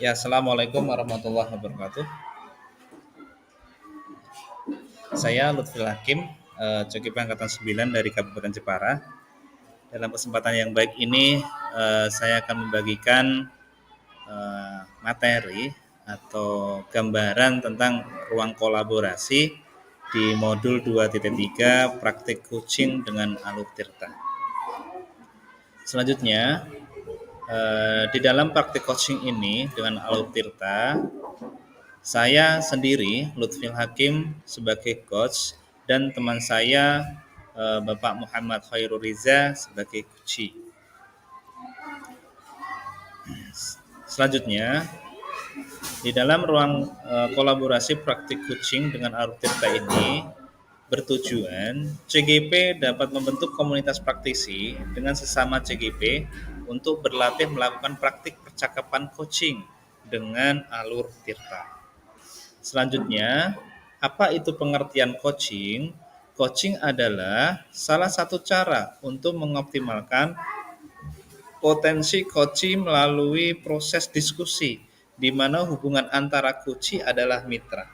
Ya, Assalamualaikum warahmatullahi wabarakatuh. Saya Lutfil Hakim, Cokipa Angkatan 9 dari Kabupaten Jepara. Dalam kesempatan yang baik ini, saya akan membagikan materi atau gambaran tentang ruang kolaborasi di modul 2.3 praktik coaching dengan Alur Tirta. Selanjutnya, di dalam praktik coaching ini dengan Alur Tirta, saya sendiri, Lutfil Hakim, sebagai coach dan teman saya Bapak Muhammad Khairul Riza sebagai coach. Selanjutnya, di dalam ruang kolaborasi praktik coaching dengan Arut Tirta ini bertujuan CGP dapat membentuk komunitas praktisi dengan sesama CGP untuk berlatih melakukan praktik percakapan coaching dengan Alur Tirta. Selanjutnya, apa itu pengertian coaching? Coaching adalah salah satu cara untuk mengoptimalkan potensi coach melalui proses diskusi, di mana hubungan antara coach adalah mitra.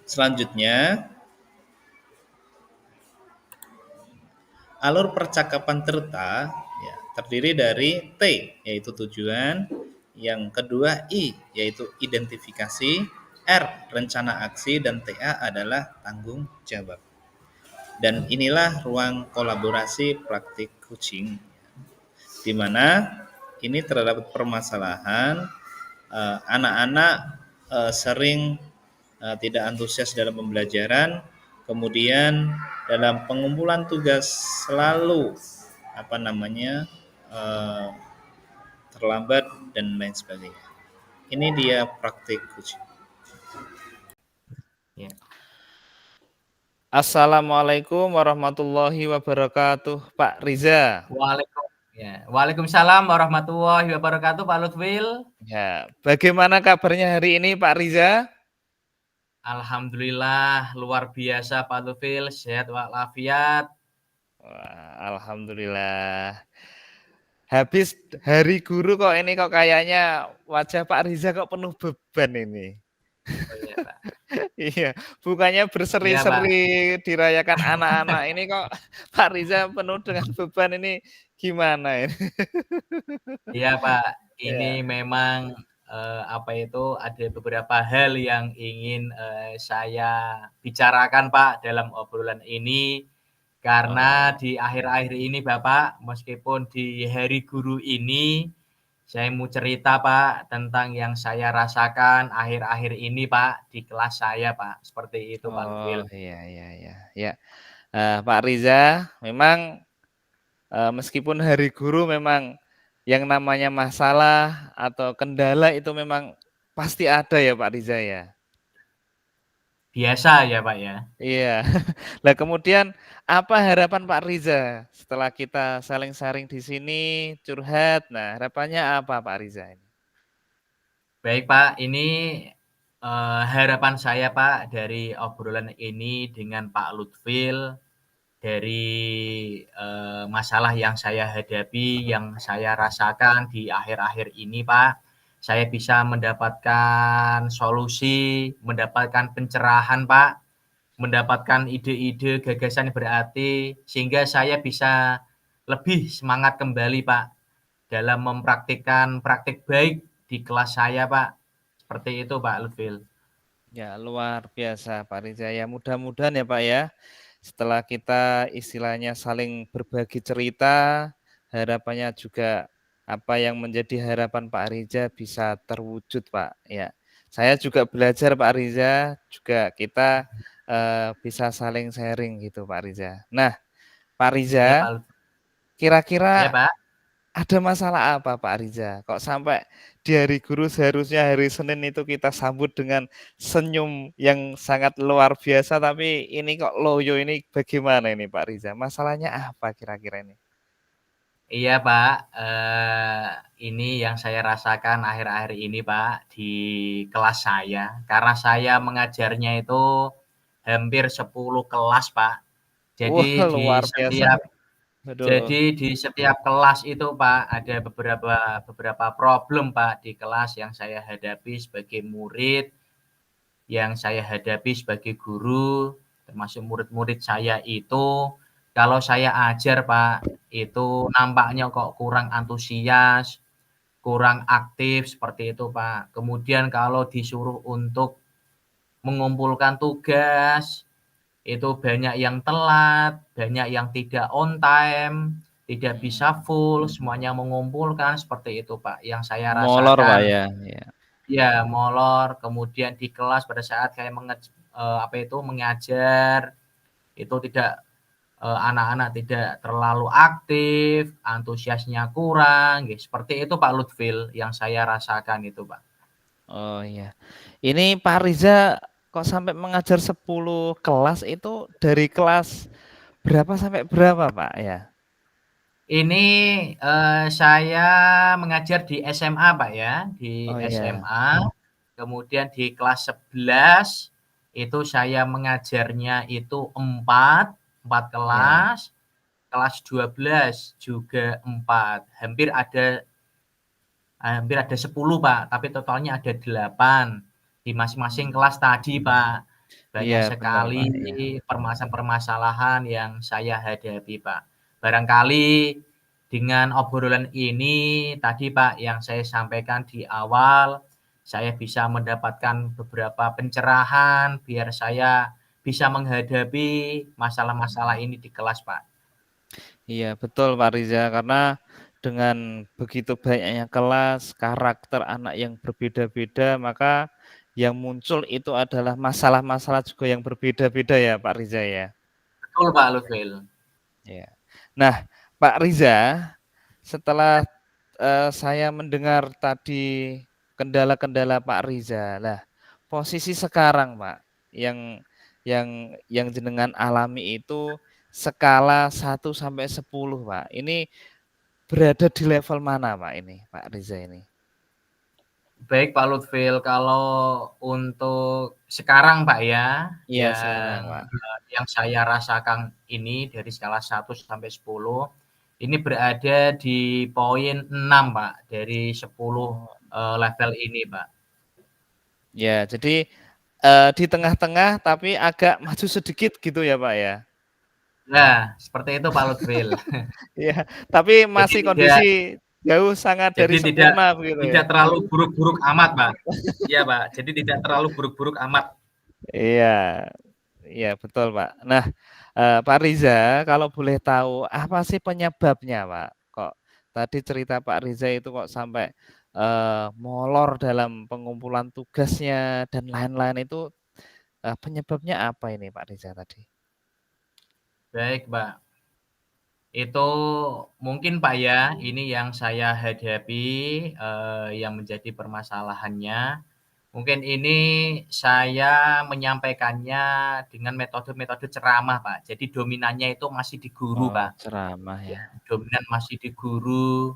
Selanjutnya, alur percakapan Tirta ya, terdiri dari T, yaitu tujuan, yang kedua I, yaitu identifikasi, R, rencana aksi, dan TA adalah tanggung jawab. Dan inilah ruang kolaborasi praktik coaching, di mana ini terdapat permasalahan anak-anak sering tidak antusias dalam pembelajaran, kemudian dalam pengumpulan tugas selalu eh, terlambat dan lain sebagainya. Ini dia praktik coaching. Ya. Assalamualaikum warahmatullahi wabarakatuh, Pak Riza. Waalaikumsalam warahmatullahi wabarakatuh, Pak Lutfil. Ya, bagaimana kabarnya hari ini, Pak Riza? Alhamdulillah luar biasa, Pak Lutfil, sehat walafiat. Alhamdulillah. Habis hari guru kok ini kok kayaknya wajah Pak Riza kok penuh beban ini. Oh, iya, Pak. Iya, bukannya berseri-seri dirayakan anak-anak ini kok Pak Riza penuh dengan beban ini gimana ini? Iya, Pak. Ini Ya. memang ada beberapa hal yang ingin saya bicarakan, Pak, dalam obrolan ini. Karena di akhir-akhir ini, Bapak, meskipun di Hari Guru ini, saya mau cerita, Pak, tentang yang saya rasakan akhir-akhir ini, Pak, di kelas saya, Pak. Seperti itu, Pak Lutfil. Iya. Pak Riza, memang meskipun Hari Guru memang yang namanya masalah atau kendala itu memang pasti ada ya Pak Riza ya. Biasa ya, Pak ya. Iya. Nah kemudian apa harapan Pak Riza setelah kita saling sharing di sini curhat? Nah harapannya apa Pak Riza ini? Baik, Pak, ini harapan saya, Pak, dari obrolan ini dengan Pak Lutfil, dari masalah yang saya hadapi, yang saya rasakan di akhir-akhir ini, Pak, saya bisa mendapatkan solusi, mendapatkan pencerahan, Pak, mendapatkan ide-ide, gagasan berarti, sehingga saya bisa lebih semangat kembali, Pak, dalam mempraktikkan praktik baik di kelas saya, Pak. Seperti itu, Pak Lutfil. Ya luar biasa Pak Riza ya, mudah-mudahan ya Pak ya, setelah kita istilahnya saling berbagi cerita, harapannya juga apa yang menjadi harapan Pak Riza bisa terwujud Pak ya. Saya juga belajar Pak Riza, juga kita bisa saling sharing gitu Pak Riza. Nah Pak Ya, Riza, Pak Lutfil. Ya, kira-kira Pak. ada masalah apa Pak Riza? Kok sampai di Hari Guru seharusnya hari Senin itu kita sambut dengan senyum yang sangat luar biasa, tapi ini kok loyo ini bagaimana ini Pak Riza? Masalahnya apa kira-kira ini? Iya, Pak. Ini yang saya rasakan akhir-akhir ini, Pak, di kelas saya. Karena saya mengajarnya itu hampir 10 kelas, Pak. Wah Jadi di luar biasa. setiap Aduh. Jadi di setiap kelas itu Pak, ada beberapa problem Pak di kelas yang saya hadapi sebagai murid, yang saya hadapi sebagai guru, termasuk murid-murid saya itu, kalau saya ajar Pak, itu nampaknya kok kurang antusias, kurang aktif seperti itu Pak. Kemudian kalau disuruh untuk mengumpulkan tugas, itu banyak yang telat, banyak yang tidak on time, tidak bisa full, semuanya mengumpulkan, seperti itu Pak, yang saya Molor Pak rasakan. ya? Iya. Ya, molor, kemudian di kelas pada saat saya mengajar, itu tidak anak-anak tidak terlalu aktif, antusiasnya kurang, seperti itu Pak Lutfil yang saya rasakan itu Pak. Oh iya. Ini Pak Riza kok sampai mengajar 10 kelas itu dari kelas berapa sampai berapa Pak ya? Ini saya mengajar di SMA Pak ya, di Oh iya. SMA, kemudian di kelas 11 itu saya mengajarnya itu 4 Ya. kelas, kelas 12 juga 4, hampir ada 10 Pak, tapi totalnya ada 8 di masing-masing kelas tadi Pak. Iya Banyak benar sekali Pak, iya. permasalahan-permasalahan yang saya hadapi Pak. Barangkali dengan obrolan ini tadi Pak yang saya sampaikan di awal, saya bisa mendapatkan beberapa pencerahan biar saya bisa menghadapi masalah-masalah ini di kelas Pak. Iya betul Pak Riza, karena dengan begitu banyaknya kelas, karakter anak yang berbeda-beda, maka yang muncul itu adalah masalah-masalah juga yang berbeda-beda ya Pak Riza ya? Betul Pak Lutfil. Ya. Nah Pak Riza, setelah saya mendengar tadi kendala-kendala Pak Riza, lah posisi sekarang Pak, yang jenengan alami itu skala 1 sampai 10 Pak, ini berada di level mana Pak ini, Pak Riza ini? Baik Pak Lutfil, kalau untuk sekarang Pak ya, Iya sekarang Pak. yang saya rasakan ini dari skala 1 sampai 10, ini berada di poin 6 Pak, dari 10 Oh. level ini Pak. Ya jadi, di tengah-tengah tapi agak maju sedikit gitu ya Pak ya? Nah, seperti itu Pak Lutfil. Iya, tapi Jadi masih tidak kondisi jauh sangat jadi dari tidak sempurna begitu tidak ya? terlalu buruk-buruk amat Pak. Iya Pak, jadi tidak terlalu buruk-buruk amat. Iya, iya betul Pak. Nah, Pak Riza kalau boleh tahu apa sih penyebabnya Pak? Kok tadi cerita Pak Riza itu kok sampai, molor dalam pengumpulan tugasnya dan lain-lain itu, penyebabnya apa ini Pak Riza tadi? Baik Pak. Itu mungkin Pak ya, ini yang saya hadapi, yang menjadi permasalahannya. Mungkin ini saya menyampaikannya dengan metode-metode ceramah Pak. Jadi dominannya itu masih di guru Oh Pak. ceramah Ya, ya? dominan masih di guru,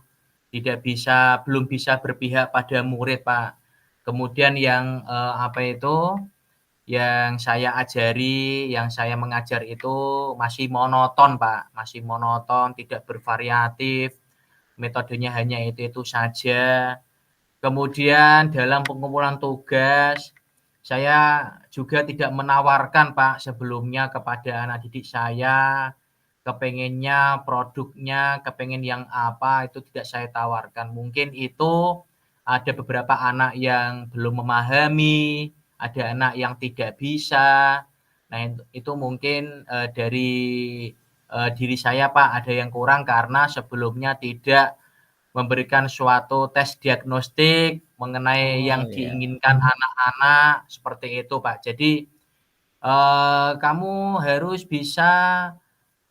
belum bisa berpihak pada murid Pak. Kemudian yang, yang saya ajari, yang saya mengajar itu masih monoton Pak, masih monoton, tidak bervariatif, metodenya hanya itu-itu saja. Kemudian dalam pengumpulan tugas, saya juga tidak menawarkan Pak sebelumnya kepada anak didik saya, kepengennya produknya, kepengen yang apa, itu tidak saya tawarkan. Mungkin itu ada beberapa anak yang belum memahami, ada anak yang tidak bisa. Nah, itu mungkin dari diri saya Pak, ada yang kurang karena sebelumnya tidak memberikan suatu tes diagnostik mengenai Oh yang iya. diinginkan anak-anak, seperti itu Pak. Jadi, kamu harus bisa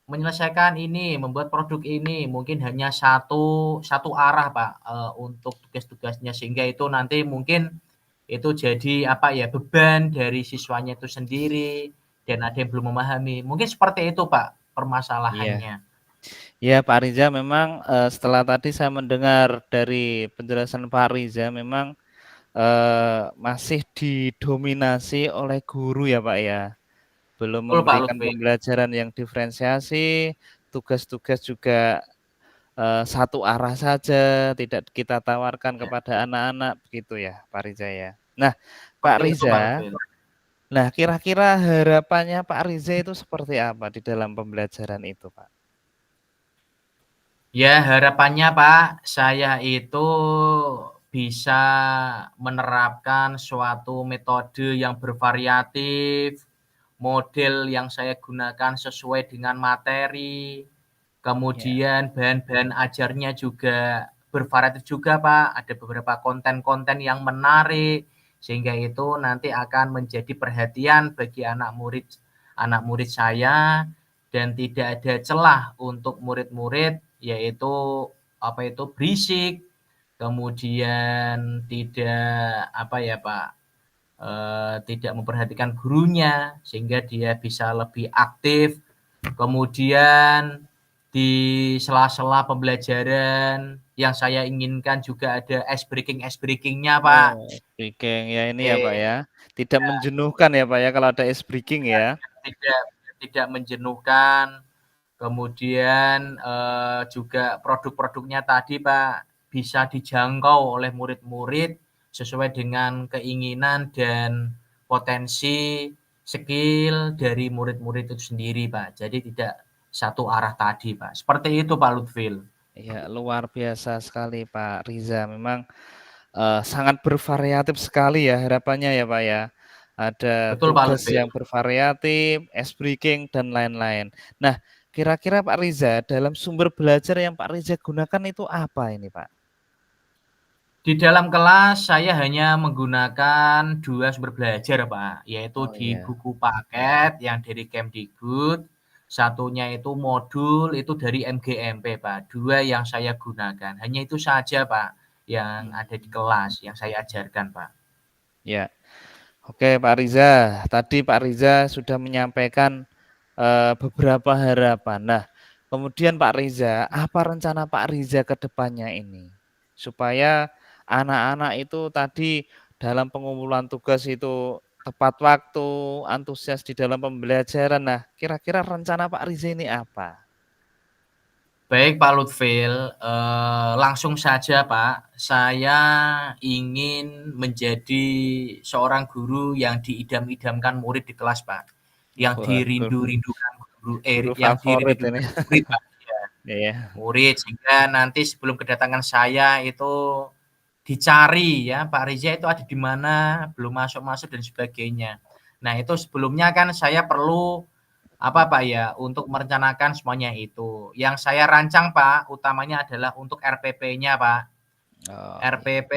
menyelesaikan ini, membuat produk ini, mungkin hanya satu arah Pak, untuk tugas-tugasnya, sehingga itu nanti mungkin itu jadi, beban dari siswanya itu sendiri, dan ada yang belum memahami. Mungkin seperti itu Pak, Iya. permasalahannya. Ya Pak Riza memang, setelah tadi saya mendengar dari penjelasan Pak Riza memang, masih didominasi oleh guru ya Pak ya? Belum Betul Pak memberikan Lutfi. pembelajaran yang diferensiasi tugas-tugas juga satu arah saja, tidak kita tawarkan kepada anak-anak, begitu ya, Pak Riza ya. Nah, Pak Seperti itu Pak Riza, Lutfil. nah kira-kira harapannya Pak Riza itu seperti apa di dalam pembelajaran itu, Pak? Ya harapannya Pak, saya itu bisa menerapkan suatu metode yang bervariatif, model yang saya gunakan sesuai dengan materi, Ya, kemudian bahan-bahan ajarnya juga bervariatif juga Pak, ada beberapa konten-konten yang menarik, sehingga itu nanti akan menjadi perhatian bagi anak murid saya, dan tidak ada celah untuk murid-murid yaitu berisik, kemudian tidak Pak, tidak memperhatikan gurunya sehingga dia bisa lebih aktif. Kemudian di sela-sela pembelajaran yang saya inginkan juga ada ice breaking-nya Pak. oh, breaking ya ini ya Pak Oke, ya, tidak menjenuhkan ya Pak ya kalau ada ice breaking ya. tidak tidak menjenuhkan. Kemudian juga produk-produknya tadi Pak bisa dijangkau oleh murid-murid sesuai dengan keinginan dan potensi skill dari murid-murid itu sendiri Pak. Jadi tidak satu arah tadi Pak. Seperti itu Pak Lutfil. Ya, luar biasa sekali Pak Riza. Memang sangat bervariatif sekali ya harapannya ya Pak ya. Ada Betul Pak tugas Lutfil. yang bervariatif, ice breaking dan lain-lain. Nah, kira-kira Pak Riza dalam sumber belajar yang Pak Riza gunakan itu apa ini Pak? Di dalam kelas saya hanya menggunakan 2 sumber belajar Pak, yaitu Oh di iya. buku paket yang dari Kemdikbud, satunya itu modul itu dari MGMP Pak, 2 yang saya gunakan. Hanya itu saja Pak yang ada di kelas, yang saya ajarkan Pak. Ya. Oke Pak Riza, tadi Pak Riza sudah menyampaikan beberapa harapan. Nah, kemudian Pak Riza, apa rencana Pak Riza ke depannya ini? Supaya anak-anak itu tadi dalam pengumpulan tugas itu tepat waktu, antusias di dalam pembelajaran. Nah, kira-kira rencana Pak Riza ini apa? Baik Pak Lutfil, langsung saja Pak, saya ingin menjadi seorang guru yang diidam-idamkan murid di kelas Pak, yang Waduh, dirindu-rindukan guru yang favorit ini. dirindu-rindukan murid Pak, ya, Iya. murid sehingga nanti sebelum kedatangan saya itu dicari ya, Pak Reza itu ada di mana, belum masuk-masuk dan sebagainya. Nah itu sebelumnya kan saya perlu Pak ya, untuk merencanakan semuanya itu. Yang saya rancang Pak, utamanya adalah untuk RPP-nya Pak. Oh, iya. RPP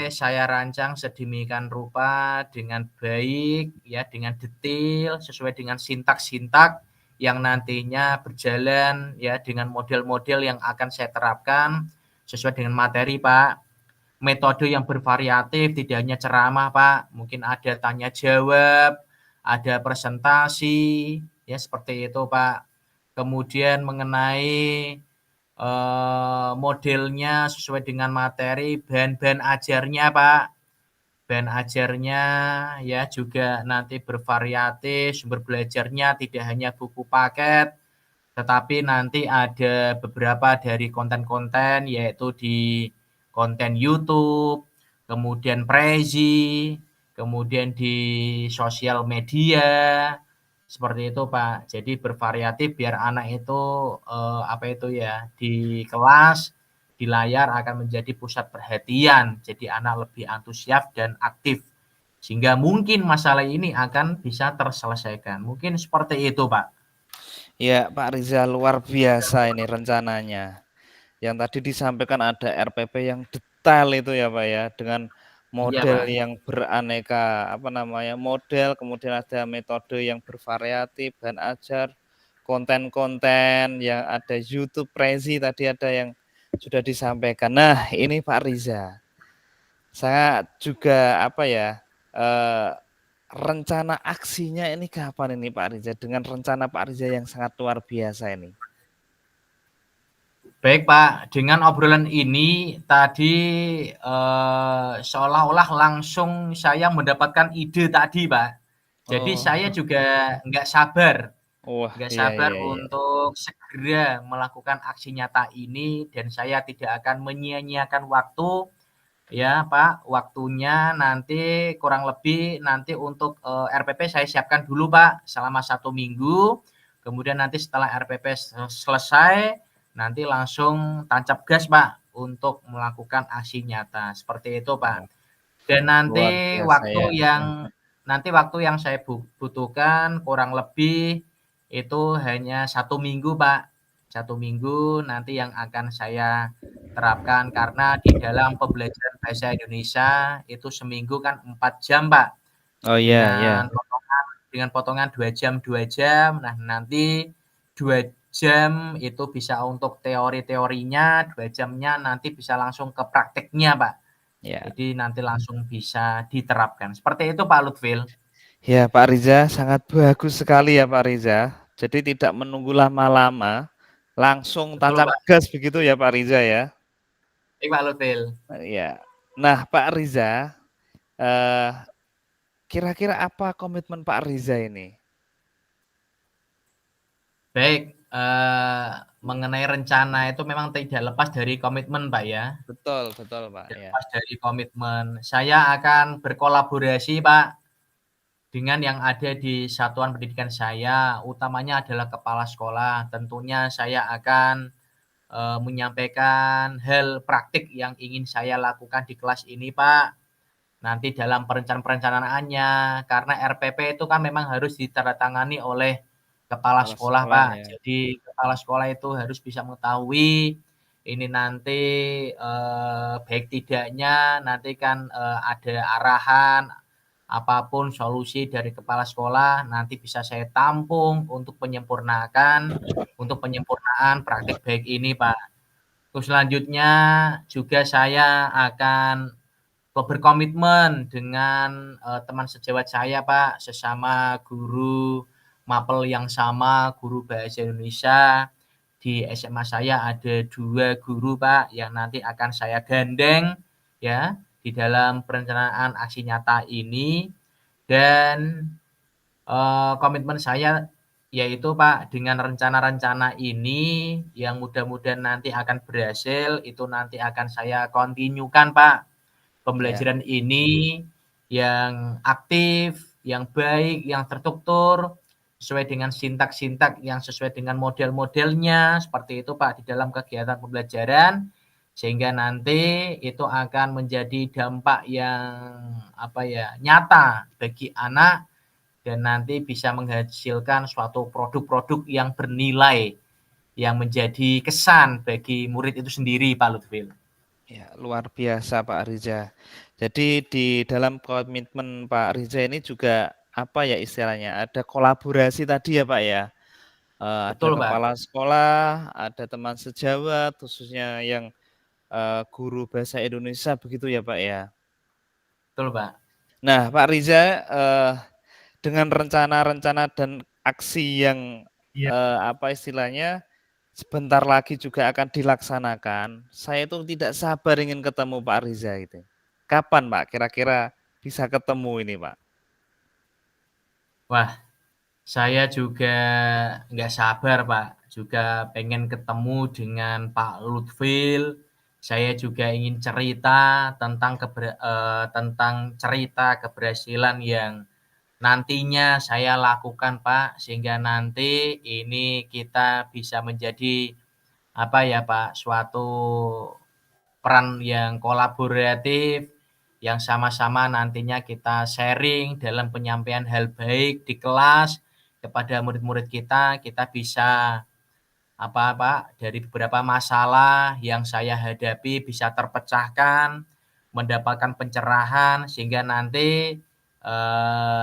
saya rancang sedemikian rupa dengan baik ya, dengan detail sesuai dengan sintak-sintak yang nantinya berjalan ya dengan model-model yang akan saya terapkan sesuai dengan materi Pak. Metode yang bervariatif, tidak hanya ceramah Pak, mungkin ada tanya jawab, ada presentasi, ya seperti itu Pak. Kemudian mengenai modelnya sesuai dengan materi, bahan-bahan ajarnya Pak. Bahan ajarnya ya juga nanti bervariatif, sumber belajarnya tidak hanya buku paket, tetapi nanti ada beberapa dari konten-konten yaitu di konten YouTube, kemudian Prezi, kemudian di sosial media, seperti itu Pak. Jadi bervariatif biar anak itu di kelas, di layar akan menjadi pusat perhatian. Jadi anak lebih antusias dan aktif. Sehingga mungkin masalah ini akan bisa terselesaikan. Mungkin seperti itu Pak. Ya, Pak Riza luar biasa ini rencananya. Yang tadi disampaikan ada RPP yang detail itu ya Pak ya, dengan Iya model Pak. yang beraneka, model, kemudian ada metode yang bervariatif, dan ajar, konten-konten yang ada YouTube, Prezi tadi ada yang sudah disampaikan. Nah, ini Pak Riza, saya juga eh, rencana aksinya ini kapan ini Pak Riza, dengan rencana Pak Riza yang sangat luar biasa ini? Baik Pak, dengan obrolan ini tadi seolah-olah langsung saya mendapatkan ide tadi Pak. Jadi Oh, saya juga nggak sabar Wah, nggak iya sabar iya iya. untuk segera melakukan aksi nyata ini dan saya tidak akan menyia-nyiakan waktu ya Pak, waktunya nanti kurang lebih nanti untuk RPP saya siapkan dulu Pak selama 1 minggu, kemudian nanti setelah RPP selesai, nanti langsung tancap gas Pak untuk melakukan aksi nyata, seperti itu Oh, Pak. Dan luar biasa ya. nanti waktu yang saya butuhkan kurang lebih itu hanya 1 minggu Pak, 1 minggu nanti yang akan saya terapkan karena di dalam pembelajaran bahasa Indonesia itu seminggu kan 4 jam Pak, Oh iya iya. dengan potongan 2 jam 2 jam. Nah, nanti 2 jam itu bisa untuk teori-teorinya, 2 jamnya nanti bisa langsung ke prakteknya Pak. Ya. Jadi nanti langsung bisa diterapkan. Seperti itu Pak Lutfil. Ya, Pak Riza, sangat bagus sekali ya Pak Riza. Jadi tidak menunggu lama-lama, langsung Betul tancap Pak. gas begitu ya Pak Riza ya. Baik Pak Lutfil. Ya. Nah, Pak Riza, eh, kira-kira apa komitmen Pak Riza ini? Baik, mengenai rencana itu memang tidak lepas dari komitmen Pak ya. Betul, betul Pak. Tidak Ya. lepas dari komitmen. Saya akan berkolaborasi Pak dengan yang ada di satuan pendidikan saya, utamanya adalah kepala sekolah. Tentunya saya akan menyampaikan hal praktik yang ingin saya lakukan di kelas ini Pak. Nanti dalam perencanaannya, karena RPP itu kan memang harus ditandatangani oleh kepala Kepala sekolah, sekolah Pak. ya. Jadi kepala sekolah itu harus bisa mengetahui ini nanti baik tidaknya nanti kan ada arahan apapun solusi dari kepala sekolah nanti bisa saya tampung untuk penyempurnaan praktik baik ini, Pak. Terus selanjutnya juga saya akan berkomitmen dengan teman sejawat saya Pak, sesama guru mapel yang sama, guru bahasa Indonesia. Di SMA saya ada 2 guru Pak, yang nanti akan saya gandeng ya di dalam perencanaan aksi nyata ini. Dan komitmen saya yaitu Pak, dengan rencana-rencana ini yang mudah-mudahan nanti akan berhasil, itu nanti akan saya kontinukan Pak. Ya. Pembelajaran ini yang aktif, yang baik, yang terstruktur, sesuai dengan sintak-sintak yang sesuai dengan model-modelnya, seperti itu Pak, di dalam kegiatan pembelajaran, sehingga nanti itu akan menjadi dampak yang nyata bagi anak dan nanti bisa menghasilkan suatu produk-produk yang bernilai, yang menjadi kesan bagi murid itu sendiri Pak Lutfil. Ya, luar biasa Pak Riza. Jadi di dalam komitmen Pak Riza ini juga apa ya istilahnya? Ada kolaborasi tadi ya Pak ya. Ada Betul Pak, kepala sekolah, ada teman sejawat, khususnya yang guru bahasa Indonesia begitu ya Pak ya. betul Pak. Nah Pak Riza, dengan rencana-rencana dan aksi yang apa istilahnya sebentar lagi juga akan dilaksanakan, saya itu tidak sabar ingin ketemu Pak Riza itu. Kapan Pak kira-kira bisa ketemu ini Pak? Wah, saya juga nggak sabar Pak, juga pengen ketemu dengan Pak Lutfil. Saya juga ingin cerita tentang cerita keberhasilan yang nantinya saya lakukan Pak, sehingga nanti ini kita bisa menjadi Pak, suatu peran yang kolaboratif, yang sama-sama nantinya kita sharing dalam penyampaian hal baik di kelas kepada murid-murid kita bisa Pak, dari beberapa masalah yang saya hadapi bisa terpecahkan, mendapatkan pencerahan sehingga nanti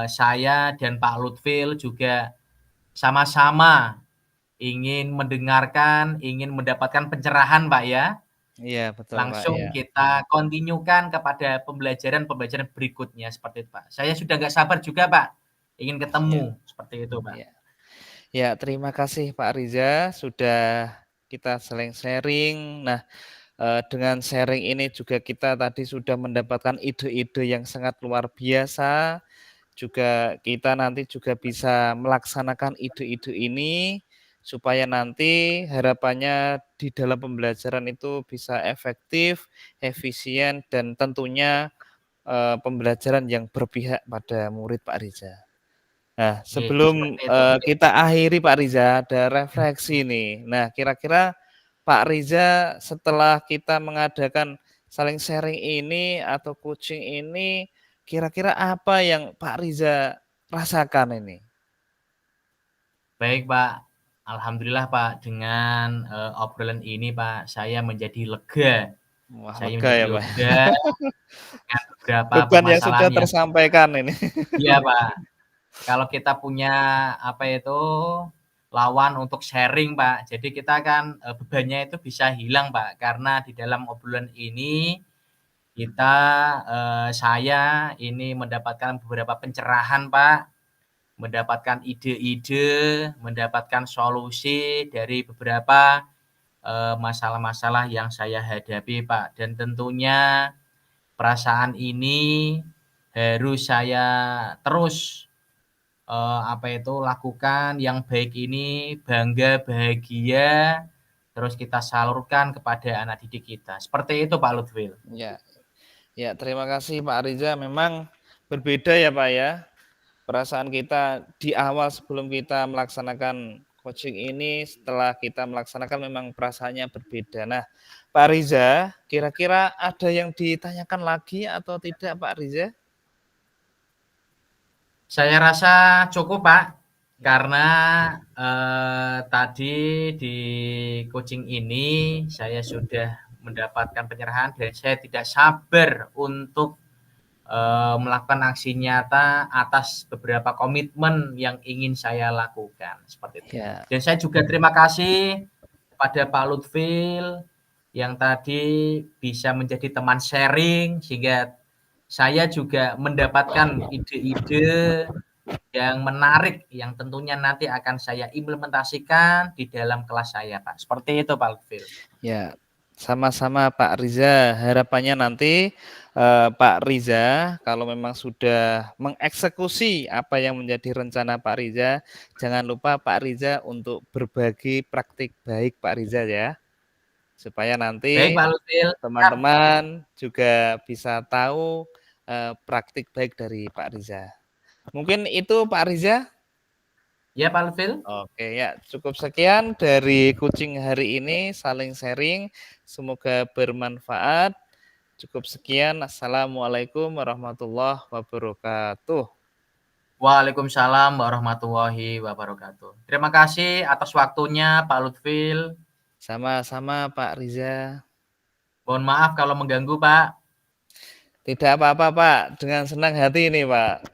saya dan Pak Lutfil juga sama-sama ingin mendengarkan, ingin mendapatkan pencerahan Pak ya. Iya betul Pak Langsung ya. kita kontinyukan kepada pembelajaran-pembelajaran berikutnya seperti itu, Pak. Saya sudah nggak sabar juga, Pak, ingin Iya, ketemu, seperti itu, Pak. iya. Ya, terima kasih Pak Riza sudah kita saling sharing. Nah, dengan sharing ini juga kita tadi sudah mendapatkan ide-ide yang sangat luar biasa. juga kita nanti juga bisa melaksanakan ide-ide ini supaya nanti harapannya di dalam pembelajaran itu bisa efektif, efisien, dan tentunya pembelajaran yang berpihak pada murid Pak Riza. Nah, sebelum seperti itu. kita akhiri Pak Riza, ada refleksi nih. Nah, kira-kira Pak Riza setelah kita mengadakan saling sharing ini atau coaching ini, kira-kira apa yang Pak Riza rasakan ini? Baik Pak, alhamdulillah Pak dengan obrolan ini Pak, saya menjadi lega. Wah, Saya lega menjadi ya Pak. lega dengan beberapa Beban yang sudah permasalahan yang tersampaikan ini. iya Pak. Kalau kita punya apa itu lawan untuk sharing Pak, jadi kita kan bebannya itu bisa hilang Pak, karena di dalam obrolan ini kita saya ini mendapatkan beberapa pencerahan Pak, mendapatkan ide-ide, mendapatkan solusi dari beberapa masalah-masalah yang saya hadapi Pak, dan tentunya perasaan ini harus saya terus lakukan yang baik ini, bangga, bahagia, terus kita salurkan kepada anak didik kita. Seperti itu Pak Lutfil. Ya, ya terima kasih Pak Riza. Memang berbeda ya Pak ya. Perasaan kita di awal sebelum kita melaksanakan coaching ini, setelah kita melaksanakan memang perasaannya berbeda. Nah, Pak Riza, kira-kira ada yang ditanyakan lagi atau tidak Pak Riza? Saya rasa cukup Pak, karena tadi di coaching ini saya sudah mendapatkan pencerahan dan saya tidak sabar untuk melakukan aksi nyata atas beberapa komitmen yang ingin saya lakukan, seperti itu. Ya, Dan saya juga terima kasih kepada Pak Lutfil yang tadi bisa menjadi teman sharing, sehingga saya juga mendapatkan ide-ide yang menarik yang tentunya nanti akan saya implementasikan di dalam kelas saya Pak. Seperti itu Pak Lutfil. ya. Sama-sama Pak Riza. Harapannya nanti Pak Riza kalau memang sudah mengeksekusi apa yang menjadi rencana Pak Riza, jangan lupa Pak Riza untuk berbagi praktik baik Pak Riza ya. Supaya Baik nanti Pak Lutfil. teman-teman juga bisa tahu praktik baik dari Pak Riza. Mungkin itu Pak Riza. Ya Pak Lutfil. Oke ya, cukup sekian dari coaching hari ini, saling sharing. Semoga bermanfaat. Cukup sekian. Assalamualaikum warahmatullahi wabarakatuh. Waalaikumsalam warahmatullahi wabarakatuh. Terima kasih atas waktunya Pak Lutfil. Sama-sama Pak Riza. Mohon maaf kalau mengganggu Pak. Tidak apa-apa Pak, dengan senang hati ini Pak.